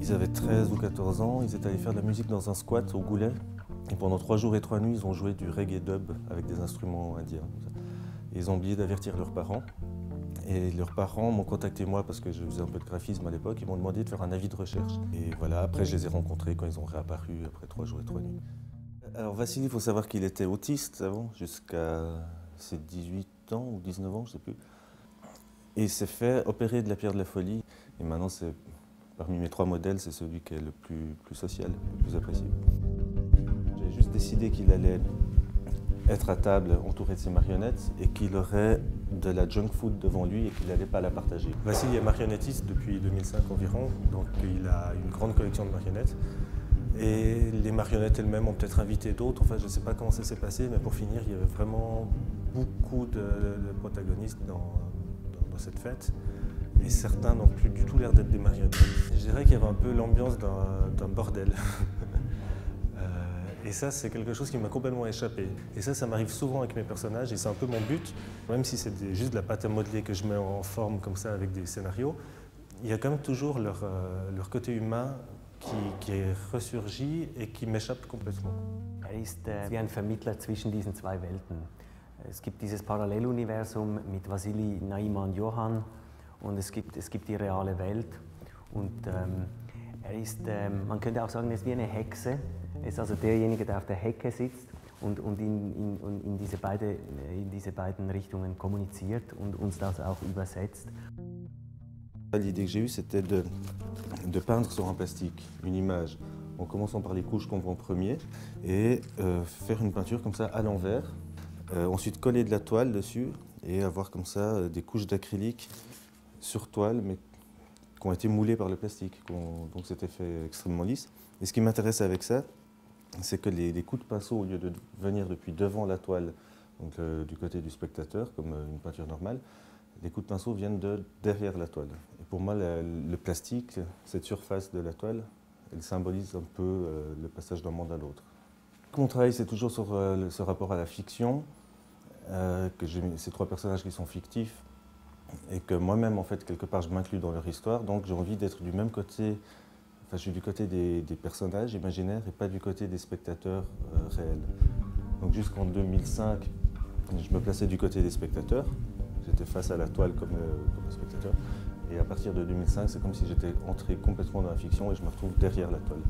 Ils avaient 13 ou 14 ans, ils étaient allés faire de la musique dans un squat au Goulet. Et pendant 3 jours et 3 nuits, ils ont joué du reggae dub avec des instruments indiens. Et ils ont oublié d'avertir leurs parents. Et leurs parents m'ont contacté moi parce que je faisais un peu de graphisme à l'époque. Ils m'ont demandé de faire un avis de recherche. Et voilà, après je les ai rencontrés quand ils ont réapparu après 3 jours et 3 nuits. Alors Vassili, il faut savoir qu'il était autiste avant, jusqu'à ses 18 ans ou 19 ans, je ne sais plus. Et il s'est fait opérer de la pierre de la folie. Et maintenant, parmi mes 3 modèles, c'est celui qui est le plus social, le plus apprécié. J'ai juste décidé qu'il allait être à table entouré de ses marionnettes et qu'il aurait de la junk food devant lui et qu'il n'allait pas la partager. Vassili est marionnettiste depuis 2005 environ, donc il a une grande collection de marionnettes. Et les marionnettes elles-mêmes ont peut-être invité d'autres, enfin je ne sais pas comment ça s'est passé, mais pour finir, il y avait vraiment beaucoup de protagonistes dans cette fête. Et certains n'ont plus du tout l'air d'être des marionnettes. Je dirais qu'il y avait un peu l'ambiance d'un bordel. Et ça, c'est quelque chose qui m'a complètement échappé. Et ça m'arrive souvent avec mes personnages, et c'est un peu mon but. Même si c'est juste de la pâte à modeler que je mets en forme comme ça avec des scénarios, il y a quand même toujours leur côté humain qui est ressurgi et qui m'échappe complètement. Ist wie ein Vermittler zwischen diesen zwei Welten. Es gibt dieses Paralleluniversum mit Vassili, Naima und Johann und es gibt die reale Welt. Und man könnte auch sagen, er ist wie eine Hexe. Er ist also derjenige, der auf der Hecke sitzt und in diese beiden Richtungen kommuniziert und uns das auch übersetzt. L'idée que j'ai eue, c'était de peindre sur un plastique, une image, en commençant par les couches qu'on voit en premier, et faire une peinture comme ça à l'envers, ensuite coller de la toile dessus, et avoir comme ça des couches d'acrylique sur toile, mais qui ont été moulées par le plastique, donc c'était fait extrêmement lisse. Et ce qui m'intéresse avec ça, c'est que les coups de pinceau, au lieu de venir depuis devant la toile, donc du côté du spectateur, comme une peinture normale, les coups de pinceau viennent de derrière la toile. Et pour moi, le plastique, cette surface de la toile, elle symbolise un peu le passage d'un monde à l'autre. Mon travail, c'est toujours sur ce rapport à la fiction, que j'ai ces 3 personnages qui sont fictifs, et que moi-même, en fait, quelque part, je m'inclus dans leur histoire, donc j'ai envie d'être du même côté. Enfin, je suis du côté des personnages imaginaires et pas du côté des spectateurs réels. Donc jusqu'en 2005, je me plaçais du côté des spectateurs. J'étais face à la toile comme spectateur. Et à partir de 2005, c'est comme si j'étais entré complètement dans la fiction et je me retrouve derrière la toile.